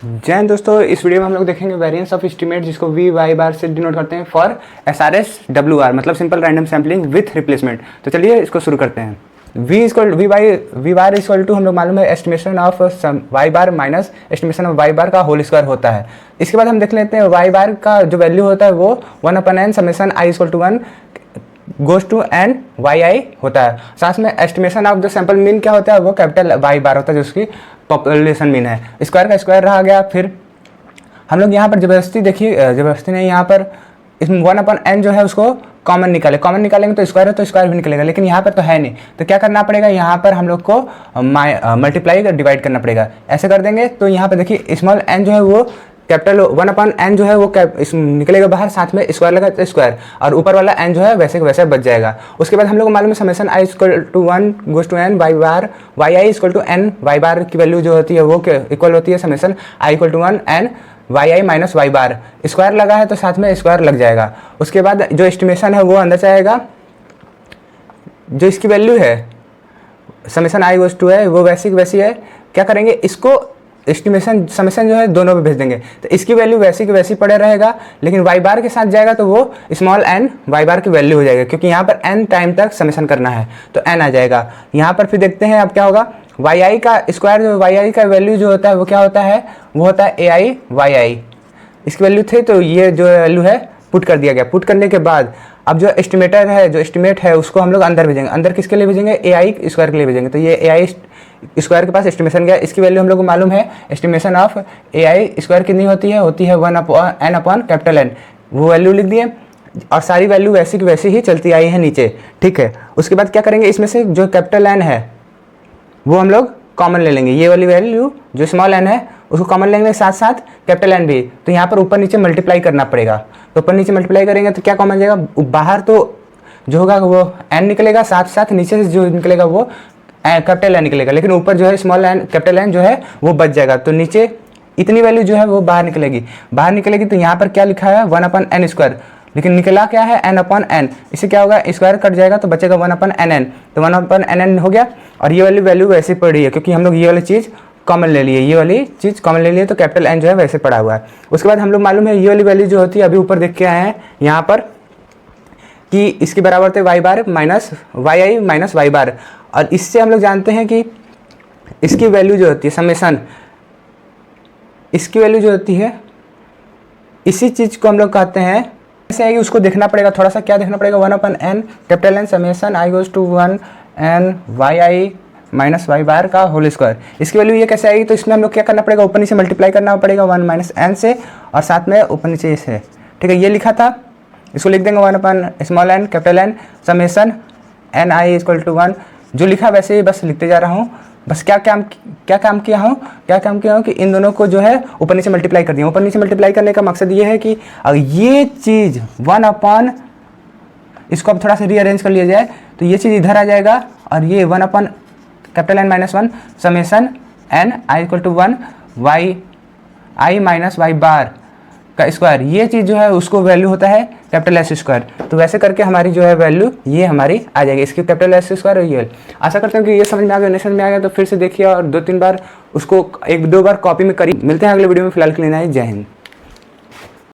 जय हिंद दोस्तों, इस वीडियो में हम लोग देखेंगे वेरिएंस ऑफ एस्टीमेट जिसको वी वाई बार से डिनोट करते हैं फॉर एसआरएस डब्ल्यू आर मतलब simple random sampling with replacement. तो चलिए इसको शुरू करते हैं। वी बार इक्वल टू हम लोग मालूम है estimation of y bar minus estimation of y bar का होल स्क्वायर होता है। इसके बाद हम देख लेते हैं वाई बार का जो वैल्यू होता है वो 1/n summation i equal to 1 goes to n y i होता है। साथ में estimation of the sample mean क्या होता है वो कैपिटल वाई बार होता है जो उसकी पॉपुलेशन मीन है। स्क्वायर का स्क्वायर रहा गया। फिर हम लोग यहाँ पर जबरदस्ती देखिए, जबरदस्ती नहीं, यहाँ पर इसमें 1/n जो है उसको कॉमन निकालेंगे तो स्क्वायर है तो स्क्वायर भी निकलेगा, लेकिन यहाँ पर तो है नहीं। तो क्या करना पड़ेगा, यहाँ पर हम लोग को मल्टीप्लाई डिवाइड करना पड़ेगा। ऐसे कर देंगे तो यहाँ पर देखिए स्मॉल n जो है वो कैपिटल 1/n जो है वो निकलेगा बाहर, साथ में स्क्वायर लगा तो स्क्वायर, और ऊपर वाला n जो है वैसे वैसे बच जाएगा। उसके बाद हम लोग को मालूम है summation i equal to 1 goes to n y bar y i equal to n y bar की वैल्यू जो होती है वो इक्वल होती है summation i equal to 1 n y i minus y bar. Square लगा है तो साथ में स्क्वायर लग जाएगा। उसके बाद जो एस्टिमेशन है वो अंदर जाएगा, जो इसकी वैल्यू है समेशन i गोज टू है वो वैसी वैसी है। क्या करेंगे, इसको एस्टिमेशन समेशन जो है दोनों पे भेज देंगे तो इसकी वैल्यू वैसी की वैसी पड़े रहेगा, लेकिन वाई बार के साथ जाएगा तो वो स्मॉल n वाई बार की वैल्यू हो जाएगा, क्योंकि यहाँ पर n टाइम तक समेशन करना है तो n आ जाएगा यहाँ पर। फिर देखते हैं अब क्या होगा, वाई आई का स्क्वायर जो वाई आई का वैल्यू जो होता है वो क्या होता है, वो होता है ए आई वाई आई। इसकी वैल्यू थी तो ये जो वैल्यू है पुट कर दिया गया। पुट करने के बाद अब जो एस्टिमेटर है, जो एस्टिमेट है उसको हम लोग अंदर भेजेंगे। अंदर किसके लिए भेजेंगे, ए आई स्क्वायर के लिए भेजेंगे। तो ये ए आई स्क्वायर के पास एस्टिमेशन गया, इसकी वैल्यू हम लोग को मालूम है estimation of A I square कितनी होती है 1/n/N। वो वैल्यू लिख दिए और सारी वैल्यू वैसी की वैसी ही चलती आई है नीचे, ठीक है। उसके बाद क्या करेंगे, इसमें से जो कैपिटल N है वो हम लोग कॉमन ले लेंगे। ये वाली वैल्यू जो स्मॉल n है उसको कॉमन लेंगे, साथ साथ कैपिटल N भी। तो यहाँ पर ऊपर नीचे मल्टीप्लाई करना पड़ेगा। तो ऊपर नीचे मल्टीप्लाई करेंगे तो क्या कॉमन जाएगा, बाहर तो जो होगा वो n निकलेगा, साथ साथ नीचे से जो निकलेगा वो कैपिटल N निकलेगा, लेकिन ऊपर जो है स्मॉल n कैपिटल N जो है वो बच जाएगा। तो नीचे इतनी वैल्यू जो है वो बाहर निकलेगी। तो यहाँ पर क्या लिखा है 1/n स्क्वायर, लेकिन निकला क्या है n/n। इससे क्या होगा, स्क्वायर कट जाएगा तो बचेगा 1/n। तो 1/n हो गया। और ये वाली वैल्यू वैसे पड़ी है क्योंकि हम लोग ये वाली चीज़ कॉमन ले लिए, ये वाली चीज़ कॉमन ले लिए तो कैपिटल N जो है वैसे पड़ा हुआ है। उसके बाद हम लोग मालूम है ये वाली वैल्यू जो होती है अभी ऊपर देख के आए हैं यहाँ पर कि इसके बराबर थे Y bar minus Y i minus y बार। और इससे हम लोग जानते हैं कि इसकी वैल्यू जो होती है समेशन, इसकी वैल्यू जो होती है इसी चीज़ को हम लोग कहते हैं, ऐसे है कि उसको देखना पड़ेगा थोड़ा सा। क्या देखना पड़ेगा, 1/n capital N summation i goes to 1n y i minus y bar का होल स्क्वायर। इसकी वैल्यू ये कैसे आएगी, तो इसमें हम लोग क्या करना पड़ेगा, ऊपर नीचे मल्टीप्लाई करना पड़ेगा 1 - n से और साथ में ऊपर नीचे से, ठीक है। ये लिखा था, इसको लिख देंगे 1/n capital N summation n i equal to 1। जो लिखा वैसे ही बस लिखते जा रहा हूँ। बस क्या काम किया हूँ कि इन दोनों को जो है ऊपर नीचे मल्टीप्लाई कर दिया। ऊपर नीचे मल्टीप्लाई करने का मकसद ये है कि अगर ये चीज़ इसको अब थोड़ा सा रीअरेंज कर लिया जाए तो ये चीज़ इधर आ जाएगा और ये 1/n capital N minus 1 summation n i equal to 1 y i minus y bar का स्क्वायर। ये चीज़ जो है उसको वैल्यू होता है कैपिटल S स्क्वायर। तो वैसे करके हमारी जो है वैल्यू ये हमारी आ जाएगी, इसकी कैपिटल S स्क्वायर। ये आशा करते हैं कि ये समझ में आ गया, नहीं समझ में आ गया तो फिर से देखिए और 2-3 बार उसको 1-2 बार कॉपी में करिए। मिलते हैं अगले वीडियो में, फिलहाल के लिए जय हिंद।